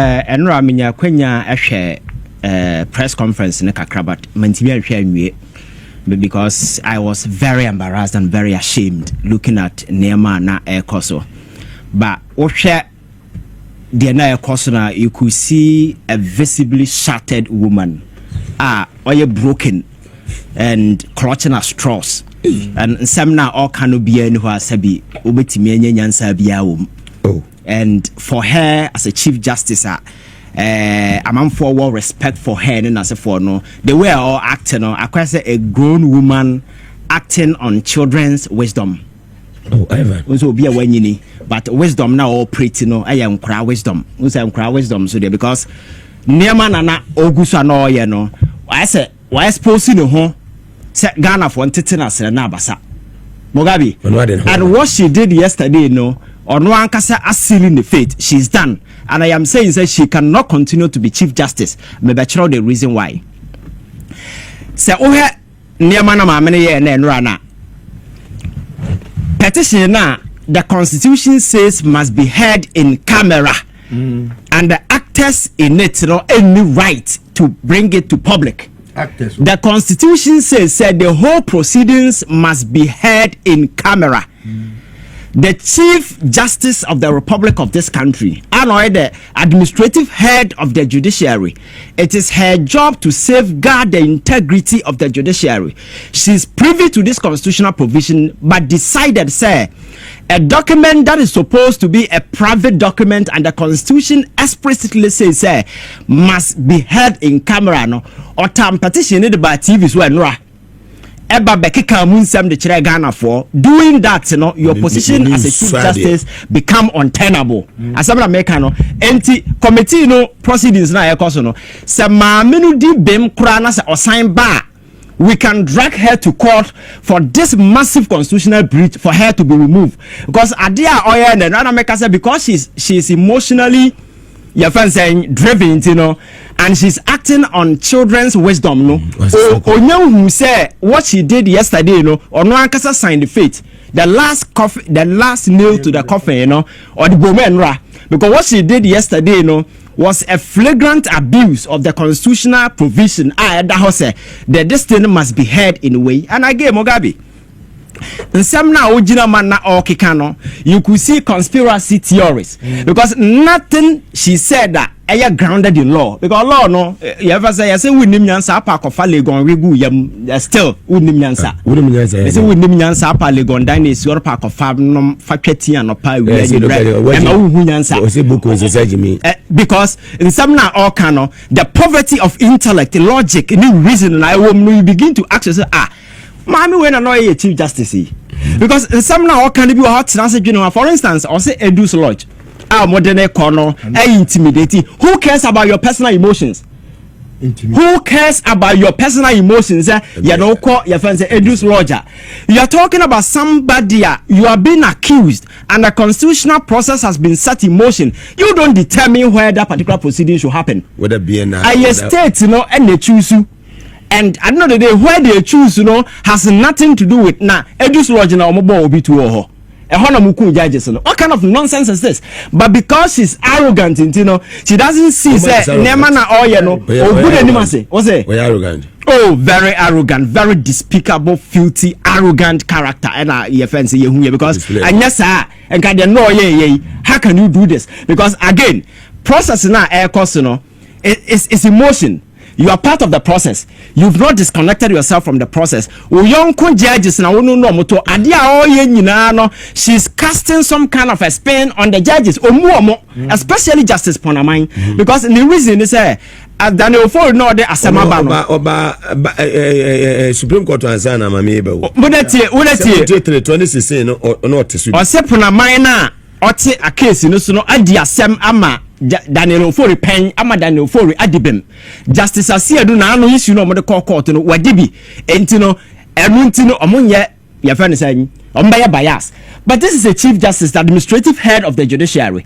Enra minya kwenya ehwe press conference ne kakra but mantimi ahwe anwie because I was very embarrassed and very ashamed looking at Nema na ekoso. But ohwe the na ekoso na you could see a visibly shattered woman oye broken and clutching at straws. And some now all cannot be anywhere sabi obetimi anya nyansa bia wo. And for her as a chief justice, I'm for well respect for her and as a for no, they were all acting on. I say a grown woman acting on children's wisdom. Oh, Evan. So be a when but wisdom now all pretty no. I am cry wisdom. I am cry wisdom so there because near man and Augusta no you know. I say why suppose you know set Ghana for tetanus and nabasa. Mugabe. And what she did yesterday, no. Or no ankasa sealing the fate, she's done. And I am saying that she cannot continue to be Chief Justice. Maybe the reason why. So near mana mamene and rana. Petition na the Constitution says must be heard in camera. And the actors in it no any right to bring it to public. Actors. The Constitution says the whole proceedings must be heard in camera. The Chief Justice of the Republic of this country, and the administrative head of the judiciary, it is her job to safeguard the integrity of the judiciary. She is privy to this constitutional provision, but decided, say, a document that is supposed to be a private document and the Constitution explicitly says, say, must be heard in camera, no, or time petitioned by TV, so Eba bekika munsem de chere Ghana for doing that your position as a chief justice become untenable asabra make no enti committee no proceedings na ekoso no se maamenu di bem kura na se osan ba we can drag her to court for this massive constitutional breach for her to be removed because adia oya na make say because she's emotionally your friend saying driven, and she's acting on children's wisdom, no. Who said what she did yesterday, or no ankasa signed the fate, the last nail to the coffin, or the bomenra, because what she did yesterday, was a flagrant abuse of the constitutional provision. That this thing must be heard in a way, and again, Mugabe. And some now man na okikano you could see conspiracy theories because nothing she said that grounded in law because law no you ever say we nim nyansa pa kofa legon regu yam still we nim nyansa say we nim nyansa pa legon dynasty or pa kofa no fatweti anopa we and hu nyansa because in some now all kano the poverty of intellect logic any reason I will you begin to ask yourself Mami when annoy chief justice because some now can be hot for instance or say ADDO's lodge modern corner intimidating who cares about your personal emotions who cares about your personal emotions you don't call your friends ADDO's lodge you are talking about somebody you are being accused and the constitutional process has been set in motion you don't determine where that particular proceeding should happen whether be a state and they choose you. And at the end of the day, where they choose, has nothing to do with AKUFO-ADDO lodge na omobo obi tu oho. Judges, what kind of nonsense is this? But because she's arrogant, she doesn't see say nema na good anima say. What's it? Arrogant. Oh, very arrogant, very despicable, filthy, arrogant character. And because and yes, and can know how can you do this? Because again, process na air course, it's emotion. You are part of the process. You've not disconnected yourself from the process. Judges she's casting some kind of a spin on the judges, especially Justice Ponamine, because the reason is Daniel Ford no de asema Supreme Court ansana mamebe. Unati 2016 no otesu. Osepona mine ote a case no adi asem ama Daniel Ofori pen ama Daniel Ofori adibem Justice Asiedu na anu issue no mo de court no wadibi entino enuntino omunye your friend is saying bias. But this is a chief justice, the administrative head of the judiciary.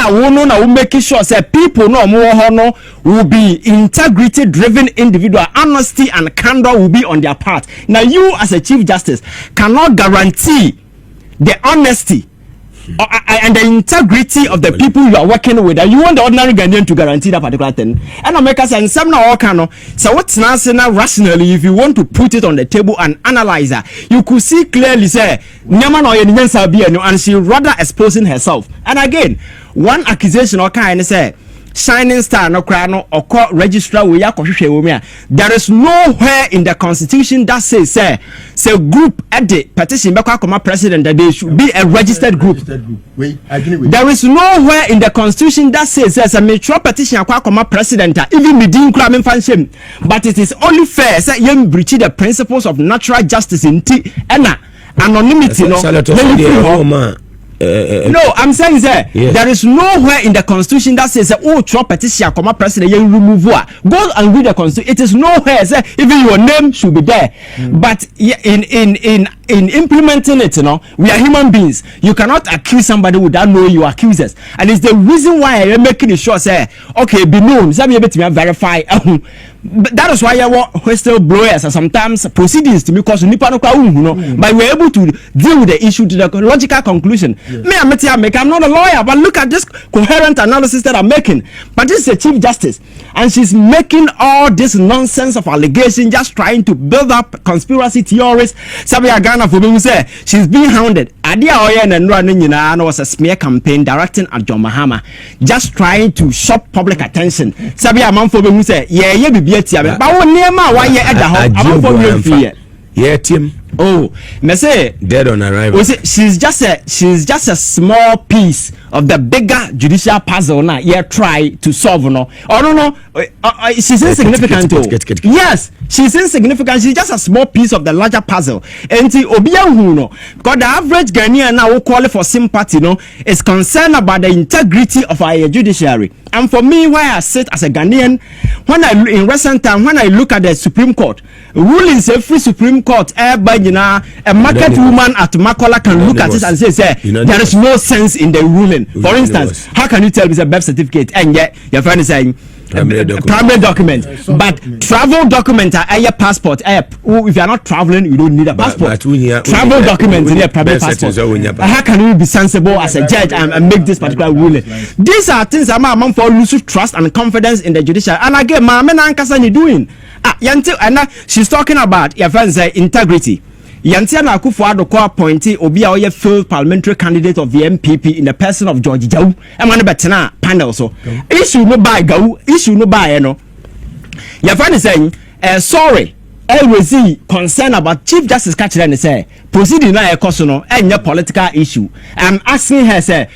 We make sure say people no will be integrity driven individual, honesty and candor will be on their part. Now you as a chief justice cannot guarantee the honesty and the integrity of the people you are working with, and you want the ordinary Ghanaian to guarantee that particular thing. And America and some now can. So what's now rationally, if you want to put it on the table and analyze that, you could see clearly say and she rather exposing herself. And again, one accusation or kind say shining star no crano or court registrar we are. There is nowhere in the constitution that says say group at the petition president that they should be a registered group. There is nowhere in the constitution that says a mutual petition president even within crime shame. But it is only fair say you breach the principles of natural justice in anonymity. No, I'm saying that there is nowhere in the constitution that says Trump petition president you remove go and read the constitution. It is nowhere say even your name should be there. But in implementing it, we are human beings. You cannot accuse somebody without knowing your accusers, and it's the reason why I am making it sure say okay, be known. Some able to verify. That is why I want whistleblowers and sometimes proceedings to me because but we're able to deal with the issue to the logical conclusion. I'm not a lawyer, but look at this coherent analysis that I'm making. But this is a chief justice, and she's making all this nonsense of allegation, just trying to build up conspiracy theories. Sabia Ghana for me say she's being hounded. Adia Oyen and Ranina was a smear campaign directing at John Mahama, just trying to shop public attention. Sabia man for me say be but one near my why at the home. Yeah, Tim. Oh, me say dead on arrival. She's just a small piece of the bigger judicial puzzle now. Yeah, try to solve no. Oh no, she's insignificant too. Yes, she's insignificant. She's just a small piece of the larger puzzle. And Obia no, because the average Ghanaian now who call for sympathy, is concerned about the integrity of our judiciary. And for me, why I sit as a Ghanaian, in recent time when I look at the Supreme Court rulings, every Supreme Court, a market woman at Makola can look at it and say, there is no sense in the ruling. For instance, how can you tell me it's a birth certificate and yet your friend is saying primary document, but travel document are your passport. If you are not traveling, you don't need a passport. Travel documents in your private passport. How can you be sensible as a judge and make this particular ruling? These are things that my mom for lose trust and confidence in the judiciary. And again, my man Ankasani doing. And she's talking about your friends integrity. Yantiana AKUFO-ADDO appointee Obi a failed parliamentary candidate of the MPP in the person of George Jau. I'm on a panel so issue no buy go issue no buy no. Your friend is saying sorry. LWC concerned about Chief Justice Kachira and say proceeding na e koso no any political issue. I'm asking her say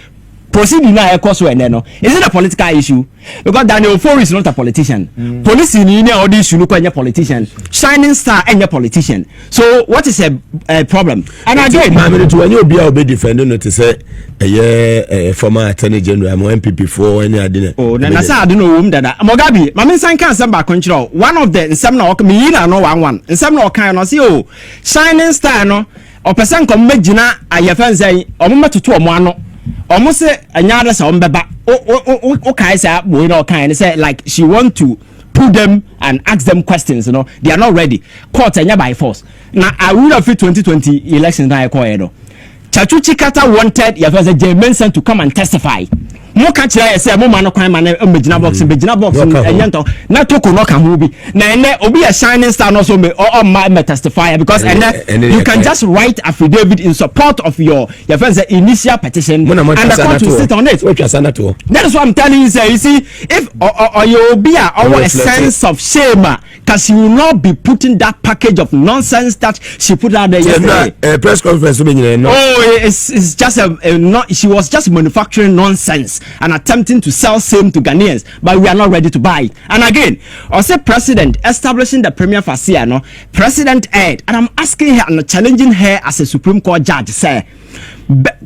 proceeding na e koso ene no. Is it a political issue? Because Daniel Ford is not a politician. Police in India or this should look any politician. Shining Star any politician. So what is a problem? And again, when you be defending it to say a former attorney general, I'm MPP for any idea. Oh, then I said I don't know whom that Mogabi. Mamin San can send back control. One of the some no me no one. And some no kind of see Shining Star no or person come make Gina I have say or mama to one almost say another sound beba. Okay, say we know kind say like she want to put them and ask them questions, they are not ready. Court by force. Now I would have 2020 elections na call Chachu Chikata wanted your first Jay Manson to come and testify. Mo catch say mo man no crime man begina box and yanto na toko no can be na obi a Shining Star no so me or my testify because you can just write affidavit in support of your first initial petition and the court will sit on it. That is what I'm telling you. Say you see if or you be a sense of shame because you will not be putting that package of nonsense that she put out there yesterday. Press conference it's just she was just manufacturing nonsense and attempting to sell same to Ghanaians, but we are not ready to buy it. And again, I say president establishing the premier facia, President Ed, and I'm asking her and challenging her as a Supreme Court judge, say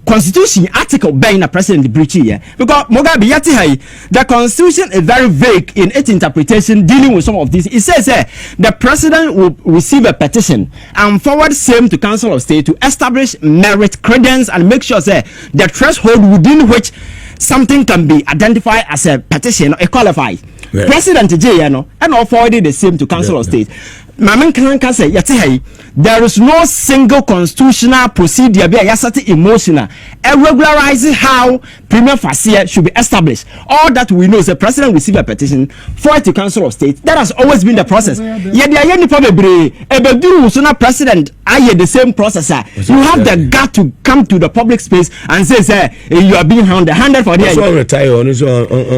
Constitution article being a president breach here because Mugabe yati the Constitution is very vague in its interpretation dealing with some of these. It says the president will receive a petition and forward same to Council of State to establish merit credence and make sure the threshold within which something can be identified as a petition or qualified. President J and all forwarded the same to Council of State. Mamen Kanka say, there is no single constitutional procedure be a certain emotional regularizing how prima facie should be established. All that we know is the president receive a petition for it to Council of State. That has always been the process. Yet the any probably a president I the same process. You have the gut to come to the public space and say you are being handed for the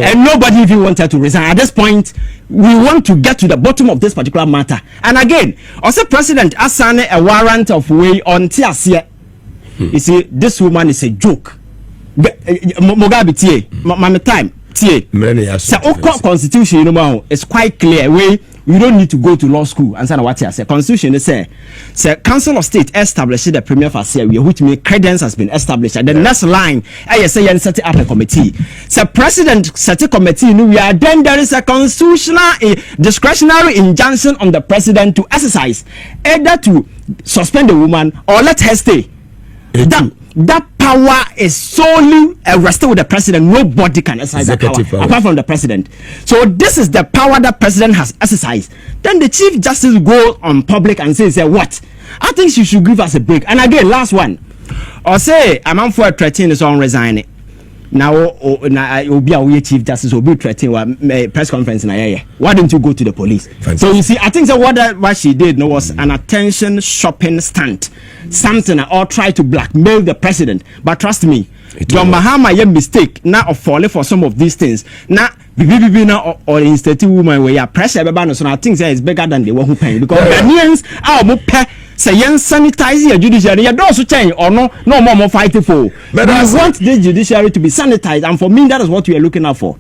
and nobody even wanted to resign. At this point, we want to get to the bottom of this particular matter. And again, also President assign a warrant of way on Tiasia. You see, this woman is a joke. Mugabe tie, my time tie. So, constitution, you know, it's quite clear. We don't need to go to law school and say what I say. Constitution is say Council of State established the premier facie, which means credence has been established. And the next line, I say you set up a committee. So president set a committee. Then there is a constitutional discretionary injunction on the president to exercise either to suspend the woman or let her stay. That power is solely rested with the president. Nobody can exercise that power apart from the president. So this is the power that president has exercised. Then the chief justice go on public and say what? I think she should give us a break. And again, last one. Or say a man for 13 is on resigning. Now will be our chief justice will be threatening press conference. Why didn't you go to the police? Fantastic. So you see, I think that what she did was an attention shopping stunt, something or try to blackmail the president. But trust me, John Mahama a mistake now of falling for some of these things. Now now or instead woman where pressure so I think that is bigger than the one who paying because Ghanaians are more say yen sanitize your judiciary. You don't change or no more fighting for. But I want the judiciary to be sanitized, and for me that is what we are looking out for.